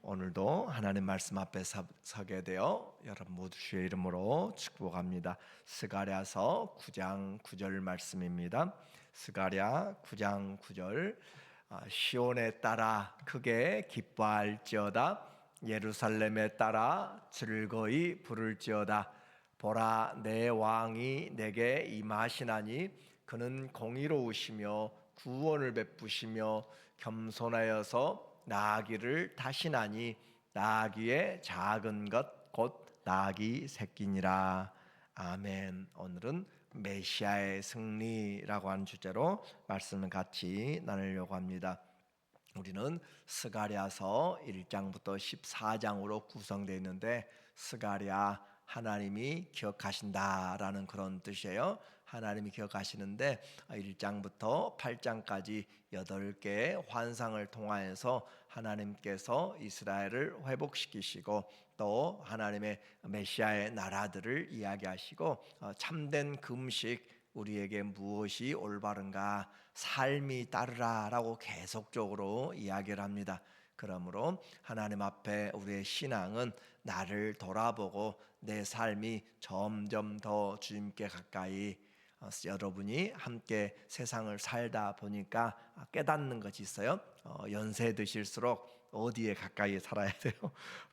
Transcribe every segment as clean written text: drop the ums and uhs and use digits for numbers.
오늘도 하나님 말씀 앞에 서게 되어 여러분 모두 주의 이름으로 축복합니다. 스가랴서 9장 9절 말씀입니다. 스가랴 9장 9절 시온에 따라 크게 기뻐할지어다 예루살렘에 따라 즐거이 부를지어다 보라 내 왕이 내게 임하시나니 그는 공의로우시며 구원을 베푸시며 겸손하여서 나귀를 타시나니 나귀의 작은 것 곧 나귀 새끼니라. 아멘. 오늘은 메시아의 승리라고 하는 주제로 말씀을 같이 나누려고 합니다. 우리는 스가랴서 1장부터 14장으로 구성되어 있는데 스가랴 하나님이 기억하신다라는 그런 뜻이에요. 하나님이 기억하시는데 1장부터 8장까지 8개의 환상을 통하여서 하나님께서 이스라엘을 회복시키시고 또 하나님의 메시아의 나라들을 이야기하시고 참된 금식 우리에게 무엇이 올바른가 삶이 따르라 라고 계속적으로 이야기를 합니다. 그러므로 하나님 앞에 우리의 신앙은 나를 돌아보고 내 삶이 점점 더 주님께 가까이 여러분이 함께 세상을 살다 보니까 깨닫는 것이 있어요. 연세 드실수록 어디에 가까이 살아야 돼요?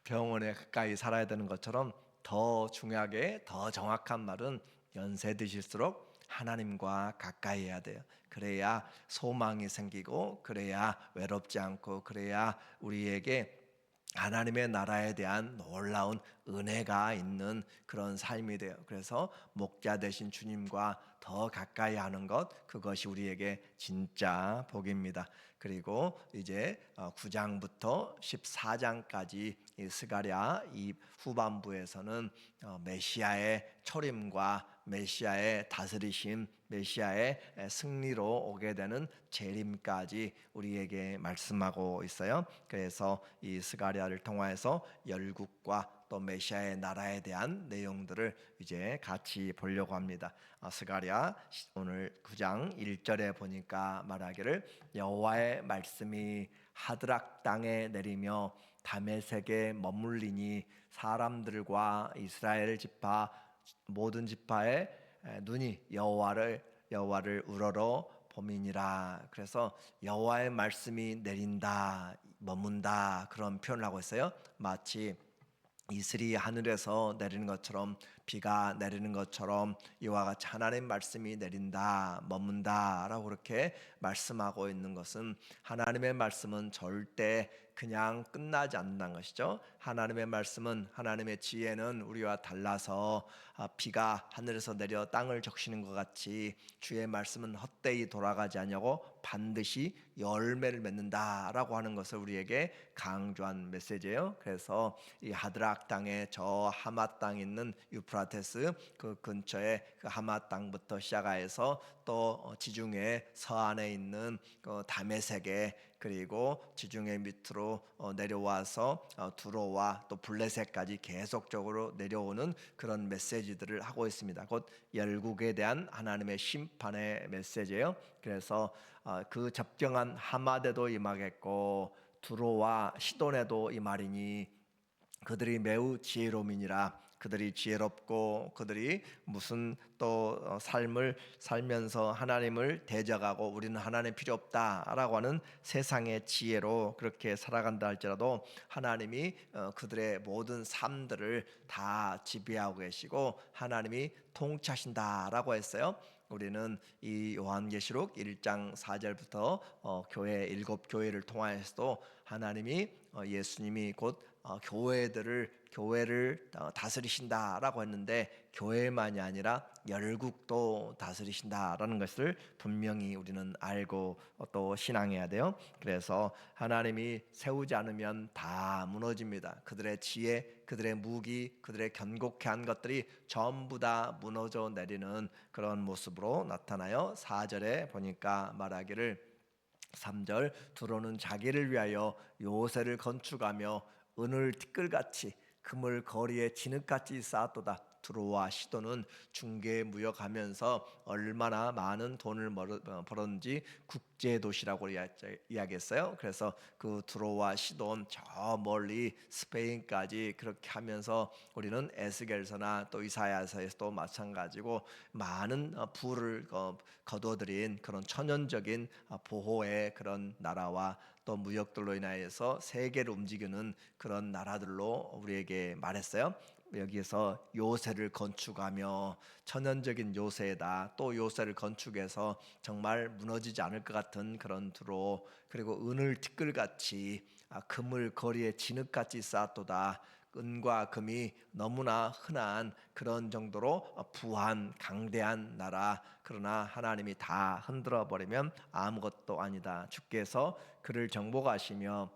병원에 가까이 살아야 되는 것처럼 더 중요하게 더 정확한 말은 연세 드실수록 하나님과 가까이 해야 돼요. 그래야 소망이 생기고 그래야 외롭지 않고 그래야 우리에게 하나님의 나라에 대한 놀라운 은혜가 있는 그런 삶이 돼요. 그래서 목자 되신 주님과 더 가까이 하는 것, 그것이 우리에게 진짜 복입니다. 그리고 이제 9장부터 14장까지 이 스가랴 이 후반부에서는 메시아의 초림과 메시아의 다스리심, 메시아의 승리로 오게 되는 재림까지 우리에게 말씀하고 있어요. 그래서 이 스가랴를 통하여서 열국과 또 메시아의 나라에 대한 내용들을 이제 같이 보려고 합니다. 스가랴 오늘 9장 1절에 보니까 말하기를 여호와의 말씀이 하드락 땅에 내리며 다메섹에 머물리니 사람들과 이스라엘 지파 모든 지파의 눈이 여호와를 우러러 봄이니라. 그래서 여호와의 말씀이 내린다, 머문다 그런 표현을 하고 있어요. 마치 이슬이 하늘에서 내리는 것처럼 비가 내리는 것처럼 이와 같이 하나님의 말씀이 내린다, 머문다 라고 그렇게 말씀하고 있는 것은 하나님의 말씀은 절대 그냥 끝나지 않는다는 것이죠. 하나님의 말씀은 하나님의 지혜는 우리와 달라서 비가 하늘에서 내려 땅을 적시는 것 같이 주의 말씀은 헛되이 돌아가지 않냐고 반드시 열매를 맺는다라고 하는 것을 우리에게 강조한 메시지예요. 그래서 이 하드락 땅에 저 하맛 땅에 있는 유프라테스 그 근처에 그 하맛 땅부터 시작해서 또 지중해 서안에 있는 그 다메섹에 그리고 지중해 밑으로 내려와서 두로와 또 블레셋까지 계속적으로 내려오는 그런 메시지들을 하고 있습니다. 곧 열국에 대한 하나님의 심판의 메시지예요. 그래서 그 적정한 하마데도 임하겠고 두로와 시돈에도 임하리니 그들이 매우 지혜로움이니라. 그들이 지혜롭고 그들이 무슨 또 삶을 살면서 하나님을 대적하고 우리는 하나님 필요 없다라고 하는 세상의 지혜로 그렇게 살아간다 할지라도 하나님이 그들의 모든 삶들을 다 지배하고 계시고 하나님이 통치하신다라고 했어요. 우리는 이 요한계시록 1장 4절부터 교회 7교회를 통하여서도 하나님이 예수님이 곧 교회를 다스리신다라고 했는데 교회만이 아니라 열국도 다스리신다라는 것을 분명히 우리는 알고 또 신앙해야 돼요. 그래서 하나님이 세우지 않으면 다 무너집니다. 그들의 지혜, 그들의 무기, 그들의 견고케 한 것들이 전부 다 무너져 내리는 그런 모습으로 나타나요. 4절에 보니까 말하기를 3절 두로는 자기를 위하여 요새를 건축하며 은을 티끌같이 금을 거리에 진흙같이 쌓았도다. 두로와 시돈은 중개 무역하면서 얼마나 많은 돈을 벌었는지 국제 도시라고 이야기했어요. 그래서 그 두로와 시돈 저 멀리 스페인까지 그렇게 하면서 우리는 에스겔서나 또 이사야서에서도 마찬가지고 많은 부를 거둬들인 그런 천연적인 보호의 그런 나라와 또 무역들로 인하여서 세계를 움직이는 그런 나라들로 우리에게 말했어요. 여기에서 요새를 건축하며 천연적인 요새다. 또 요새를 건축해서 정말 무너지지 않을 것 같은 그런 두로, 그리고 은을 티끌같이 금을 거리에 진흙같이 쌓았도다. 은과 금이 너무나 흔한 그런 정도로 부한 강대한 나라, 그러나 하나님이 다 흔들어 버리면 아무것도 아니다. 주께서 그를 정복하시며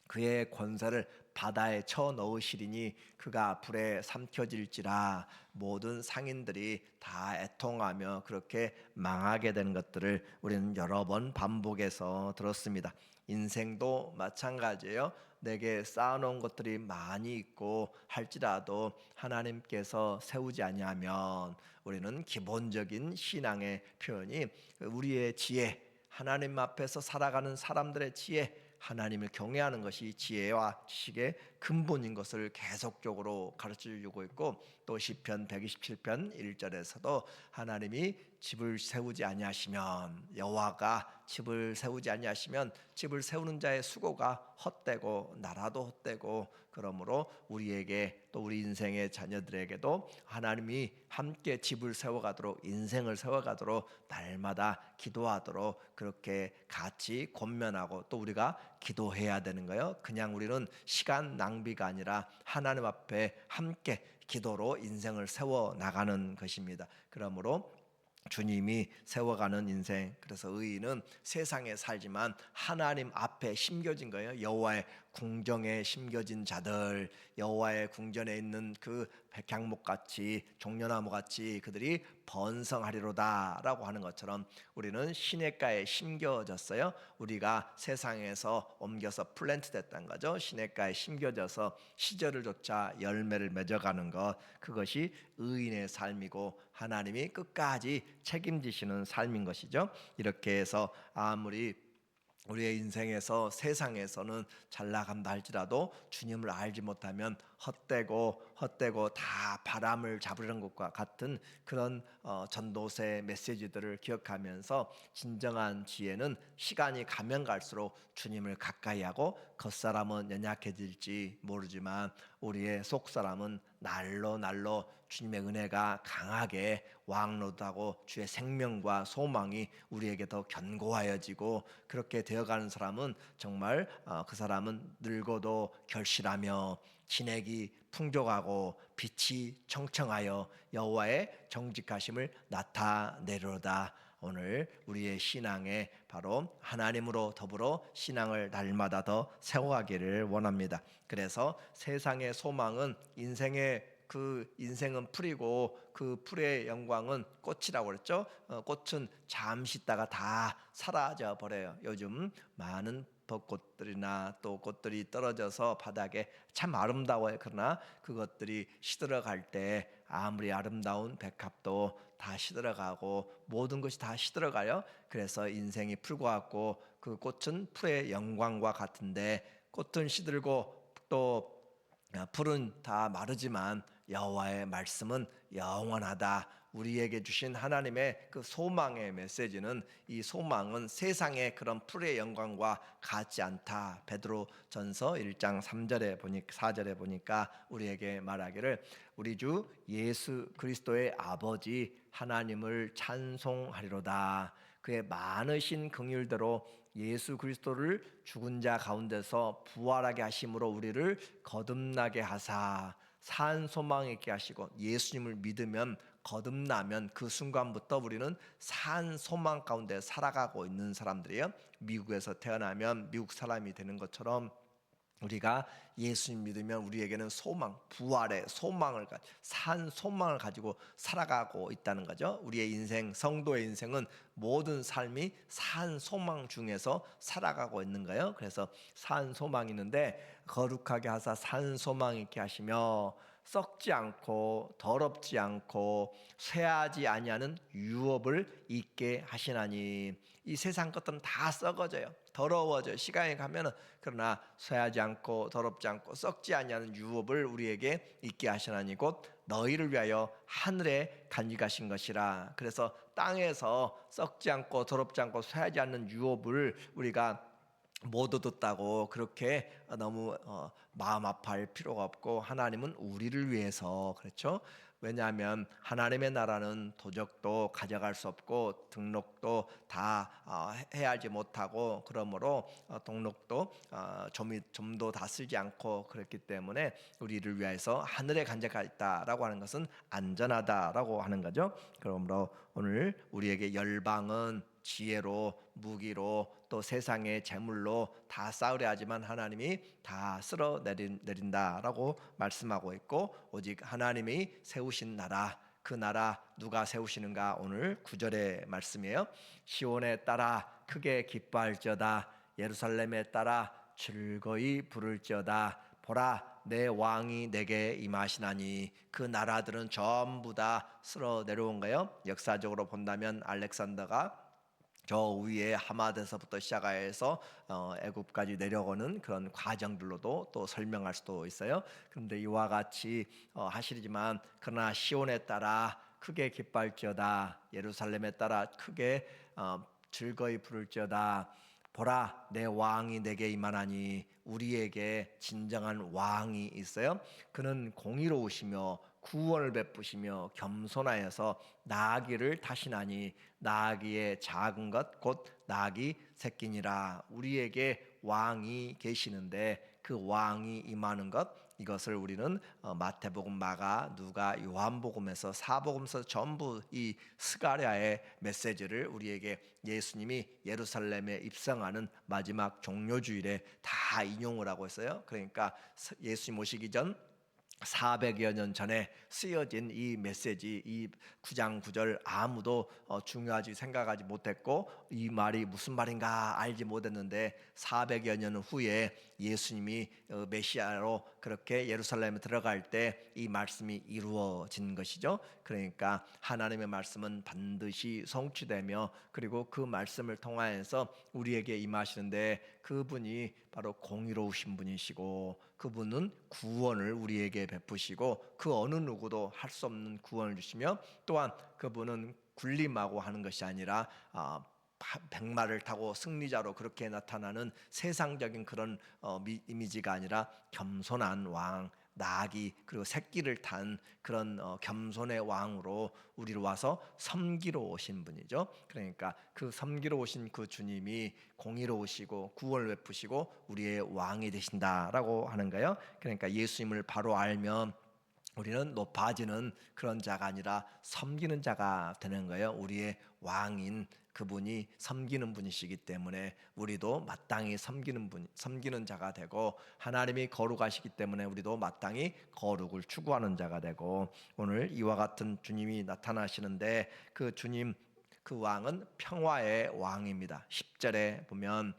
그의 권세를 바다에 쳐 넣으시리니 그가 불에 삼켜질지라. 모든 상인들이 다 애통하며 그렇게 망하게 되는 것들을 우리는 여러 번 반복해서 들었습니다. 인생도 마찬가지예요. 내게 쌓아놓은 것들이 많이 있고 할지라도 하나님께서 세우지 아니하면, 우리는 기본적인 신앙의 표현이 우리의 지혜, 하나님 앞에서 살아가는 사람들의 지혜, 하나님을 경외하는 것이 지혜와 지식의 근본인 것을 계속적으로 가르쳐주고 있고, 또 시편 127편 1절에서도 하나님이 집을 세우지 아니하시면, 여호와가 집을 세우지 아니하시면 집을 세우는 자의 수고가 헛되고 나라도 헛되고, 그러므로 우리에게 또 우리 인생의 자녀들에게도 하나님이 함께 집을 세워가도록, 인생을 세워가도록 날마다 기도하도록 그렇게 같이 권면하고 또 우리가 기도해야 되는 거예요. 그냥 우리는 시간 낭비가 아니라 하나님 앞에 함께 기도로 인생을 세워 나가는 것입니다. 그러므로 주님이 세워가는 인생, 그래서 의인은 세상에 살지만 하나님 앞에 심겨진 거예요. 여호와의 궁정에 심겨진 자들, 여호와의 궁전에 있는 그 백향목같이, 종려나무같이 그들이 번성하리로다라고 하는 것처럼 우리는 시냇가에 심겨졌어요. 우리가 세상에서 옮겨서 플랜트 됐다는 거죠. 시냇가에 심겨져서 시절을 쫓아 열매를 맺어가는 것, 그것이 의인의 삶이고 하나님이 끝까지 책임지시는 삶인 것이죠. 이렇게 해서 아무리 우리의 인생에서 세상에서는 잘 나간다 할지라도 주님을 알지 못하면 헛되고 다 바람을 잡으려는 것과 같은 그런 전도서의 메시지들을 기억하면서, 진정한 지혜는 시간이 가면 갈수록 주님을 가까이 하고, 겉사람은 연약해질지 모르지만 우리의 속사람은 날로 주님의 은혜가 강하게 왕노하고 주의 생명과 소망이 우리에게 더 견고하여지고, 그렇게 되어가는 사람은 정말 그 사람은 늙어도 결실하며 진액이 풍족하고 빛이 청청하여 여호와의 정직하심을 나타내리로다. 오늘 우리의 신앙에 바로 하나님으로 더불어 신앙을 날마다 더 세워가기를 원합니다. 그래서 세상의 소망은 인생은 풀이고 그 풀의 영광은 꽃이라고 그랬죠. 꽃은 잠시 있다가 다 사라져 버려요. 요즘 많은 벚꽃들이나 또 꽃들이 떨어져서 바닥에 참 아름다워요. 그러나 그것들이 시들어갈 때 아무리 아름다운 백합도 다 시들어가고 모든 것이 다 시들어가요. 그래서 인생이 풀과 같고 그 꽃은 풀의 영광과 같은데, 꽃은 시들고 또 풀은 다 마르지만 여호와의 말씀은 영원하다. 우리에게 주신 하나님의 그 소망의 메시지는, 이 소망은 세상의 그런 풀의 영광과 같지 않다. 베드로전서 1장 3절에 보니까 4절에 보니까 우리에게 말하기를, 우리 주 예수 그리스도의 아버지 하나님을 찬송하리로다. 그의 많으신 긍휼대로 예수 그리스도를 죽은 자 가운데서 부활하게 하심으로 우리를 거듭나게 하사, 산 소망 있게 하시고, 예수님을 믿으면 거듭나면 그 순간부터 우리는 산 소망 가운데 살아가고 있는 사람들이에요. 미국에서 태어나면 미국 사람이 되는 것처럼 우리가 예수님 믿으면 우리에게는 소망, 부활의 소망을, 산 소망을 가지고 살아가고 있다는 거죠. 우리의 인생, 성도의 인생은 모든 삶이 산 소망 중에서 살아가고 있는 거예요. 그래서 산 소망이 있는데, 거룩하게 하사 산 소망 있게 하시며, 썩지 않고 더럽지 않고 쇠하지 아니하는 유업을 있게 하시나니. 이 세상 것들은 다 썩어져요. 더러워져 시간이 가면은. 그러나 쇠하지 않고 더럽지 않고 썩지 아니하는 유업을 우리에게 있게 하시나니 곧 너희를 위하여 하늘에 간직하신 것이라. 그래서 땅에서 썩지 않고 더럽지 않고 쇠하지 않는 유업을 우리가 못 얻었다고 그렇게 너무 마음 아파할 필요가 없고, 하나님은 우리를 위해서 그렇죠. 왜냐하면 하나님의 나라는 도적도 가져갈 수 없고 등록도 다 해하지 못하고, 그러므로 등록도 점도 다 쓰지 않고 그렇기 때문에 우리를 위해서 하늘에 간직하여 있다라고 하는 것은 안전하다라고 하는 거죠. 그러므로 오늘 우리에게 열방은 지혜로 무기로 또 세상의 재물로 다 쌓으려 하지만 하나님이 다 쓸어 내린다라고 말씀하고 있고, 오직 하나님이 세우신 나라, 그 나라 누가 세우시는가? 오늘 9절의 말씀이에요. 시온에 따라 크게 기뻐할지어다, 예루살렘에 따라 즐거이 부를지어다. 보라, 내 왕이 내게 임하시나니. 그 나라들은 전부 다 쓸어 내려온 거예요. 역사적으로 본다면 알렉산더가 저 위에 하마드에서부터 시작해서 애굽까지 내려오는 그런 과정들로도 또 설명할 수도 있어요. 그런데 이와 같이 하시지만, 그러나 시온에 따라 크게 기뻐할지어다, 예루살렘에 따라 크게 즐거이 부를지어다. 보라, 내 왕이 내게 임하나니. 우리에게 진정한 왕이 있어요. 그는 공의로우시며 구원을 베푸시며 겸손하여서 나귀를 타시나니. 나귀의 작은 것 곧 나귀 새끼니라. 우리에게 왕이 계시는데 그 왕이 임하는 것, 이것을 우리는 마태복음, 마가, 누가, 요한복음에서 사복음서 전부 이 스가랴의 메시지를 우리에게 예수님이 예루살렘에 입성하는 마지막 종료주일에 다 인용을 하고 있어요. 그러니까 예수님 오시기 전 400여 년 전에 쓰여진 이 메시지, 이 9장 9절 아무도 중요하지 생각하지 못했고, 이 말이 무슨 말인가 알지 못했는데 400여 년 후에 예수님이 메시아로 그렇게 예루살렘에 들어갈 때 이 말씀이 이루어진 것이죠. 그러니까 하나님의 말씀은 반드시 성취되며, 그리고 그 말씀을 통하여서 우리에게 임하시는데, 그분이 바로 공의로우신 분이시고, 그분은 구원을 우리에게 베푸시고 그 어느 누구도 할 수 없는 구원을 주시며, 또한 그분은 군림하고 하는 것이 아니라 백마를 타고 승리자로 그렇게 나타나는 세상적인 그런 이미지가 아니라 겸손한 왕, 나귀 그리고 새끼를 탄 그런 겸손의 왕으로 우리로 와서 섬기러 오신 분이죠. 그러니까 그 섬기러 오신 그 주님이 공의로우시고 구원을 베푸시고 우리의 왕이 되신다라고 하는 거예요. 그러니까 예수님을 바로 알면 우리는 높아지는 그런 자가 아니라 섬기는 자가 되는 거예요. 우리의 왕인 그분이 섬기는 분이시기 때문에 우리도 마땅히 섬기는 자가 되고, 하나님이 거룩하시기 때문에 우리도 마땅히 거룩을 추구하는 자가 되고, 오늘 이와 같은 주님이 나타나시는데, 그 주님, 그 왕은 평화의 왕입니다. 10절에 보면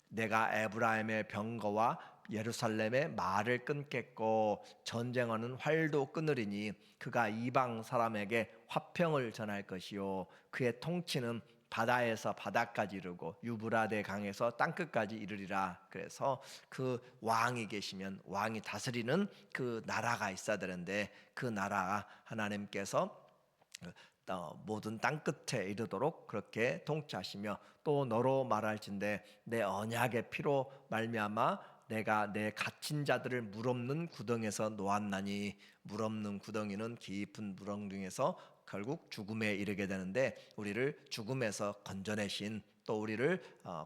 내가 에브라임의 병거와 예루살렘의 말을 끊겠고 전쟁하는 활도 끊으리니 그가 이방 사람에게 화평을 전할 것이요 그의 통치는 바다에서 바다까지 이르고 유브라데 강에서 땅끝까지 이르리라. 그래서 그 왕이 계시면, 왕이 다스리는 그 나라가 있어야 되는데, 그 나라 하나님께서 모든 땅끝에 이르도록 그렇게 통치하시며, 또 너로 말할진대 내 언약의 피로 말미암아 내가 내 갇힌 자들을 물없는 구덩이에서 놓았나니. 물없는 구덩이는 깊은 물엉덩이에서 결국 죽음에 이르게 되는데, 우리를 죽음에서 건져내신, 또 우리를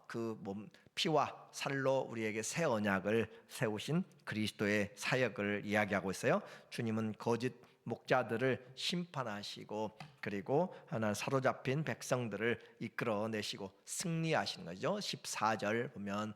그 몸 피와 살로 우리에게 새 언약을 세우신 그리스도의 사역을 이야기하고 있어요. 주님은 거짓 목자들을 심판하시고, 그리고 하나 사로잡힌 백성들을 이끌어내시고 승리하시는 거죠. 14절 보면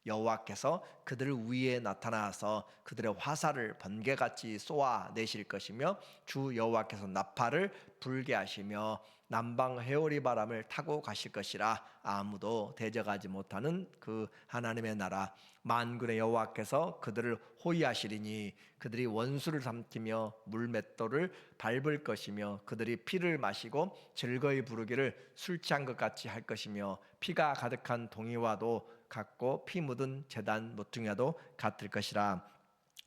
여호와께서 그들 위에 나타나서 그들의 화살을 번개같이 쏘아내실 것이며 주 여호와께서 나팔을 불게 하시며 남방 회오리 바람을 타고 가실 것이라 아무도 대적하지 못하는 그 하나님의 나라 만군의 여호와께서 그들을 호위하시리니 그들이 원수를 삼키며 물맷돌을 밟을 것이며 그들이 피를 마시고 즐거이 부르기를 술 취한 것 같이 할 것이며 피가 가득한 동이와도 같고 피 묻은 제단 모퉁이와도 같을 것이라.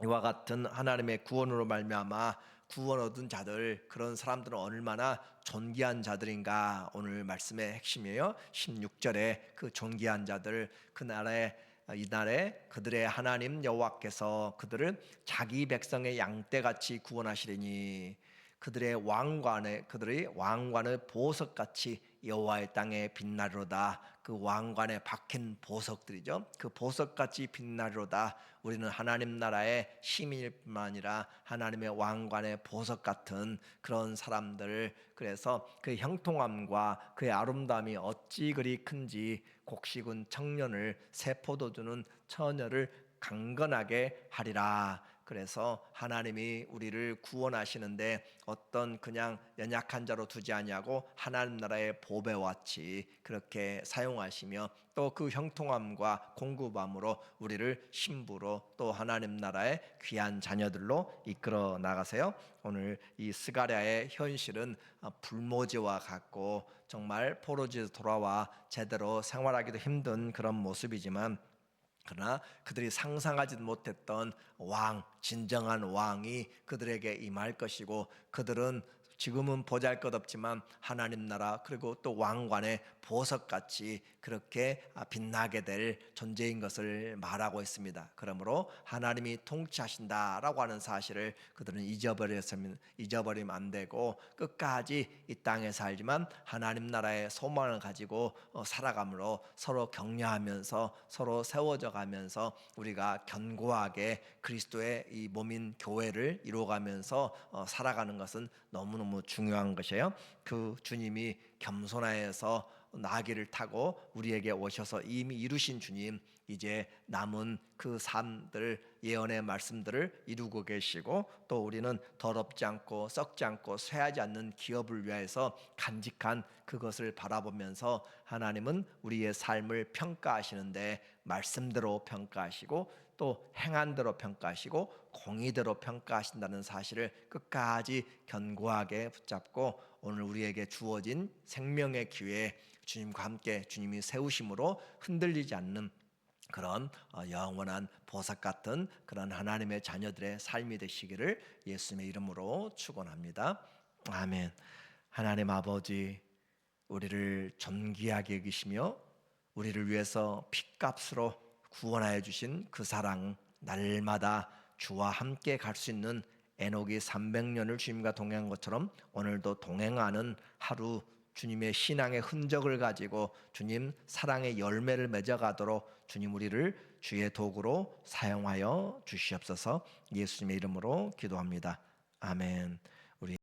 이와 같은 하나님의 구원으로 말미암아 구원 얻은 자들, 그런 사람들은 얼마나 존귀한 자들인가. 오늘 말씀의 핵심이에요. 16절에 그 존귀한 자들, 이날에 그들의 하나님 여호와께서 그들을 자기 백성의 양떼같이 구원하시리니 그들의 왕관의 보석같이 여호와의 땅에 빛나리로다. 그 왕관에 박힌 보석들이죠. 그 보석같이 빛나리로다. 우리는 하나님 나라의 시민일 뿐만 아니라 하나님의 왕관의 보석 같은 그런 사람들. 그래서 그 형통함과 그의 아름다움이 어찌 그리 큰지 곡식은 청년을 새 포도주는 처녀를 강건하게 하리라. 그래서 하나님이 우리를 구원하시는데 어떤 그냥 연약한 자로 두지 아니하고 하나님 나라의 보배같이 그렇게 사용하시며 또 그 형통함과 공급함으로 우리를 신부로 또 하나님 나라의 귀한 자녀들로 이끌어 나가세요. 오늘 이 스가랴의 현실은 불모지와 같고 정말 포로지에서 돌아와 제대로 생활하기도 힘든 그런 모습이지만, 그러나 그들이 상상하지 못했던 진정한 왕이 그들에게 임할 것이고, 그들은 지금은 보잘것없지만 하나님 나라 그리고 또 왕관의 보석같이 그렇게 빛나게 될 존재인 것을 말하고 있습니다. 그러므로 하나님이 통치하신다라고 하는 사실을 그들은 잊어버리면 안 되고 끝까지 이 땅에 살지만 하나님 나라의 소망을 가지고 살아감으로 서로 격려하면서 서로 세워져 가면서 우리가 견고하게 그리스도의 이 몸인 교회를 이루어가면서 살아가는 것은 너무너무 중요한 것이에요. 그 주님이 겸손하여서 나귀를 타고 우리에게 오셔서 이미 이루신 주님, 이제 남은 그 삶들, 예언의 말씀들을 이루고 계시고, 또 우리는 더럽지 않고 썩지 않고 쇠하지 않는 기업을 위하여서 간직한 그것을 바라보면서 하나님은 우리의 삶을 평가하시는데 말씀대로 평가하시고 또 행한대로 평가하시고 공의대로 평가하신다는 사실을 끝까지 견고하게 붙잡고 오늘 우리에게 주어진 생명의 기회에 주님과 함께 주님이 세우심으로 흔들리지 않는 그런 영원한 보석 같은 그런 하나님의 자녀들의 삶이 되시기를 예수님의 이름으로 축원합니다. 아멘. 하나님 아버지, 우리를 존귀하게 여기시며 우리를 위해서 핏값으로 구원하여 주신 그 사랑, 날마다 주와 함께 갈 수 있는 에녹이 300년을 주님과 동행한 것처럼 오늘도 동행하는 하루, 주님의 신앙의 흔적을 가지고 주님 사랑의 열매를 맺어가도록 주님 우리를 주의 도구로 사용하여 주시옵소서. 예수님의 이름으로 기도합니다. 아멘.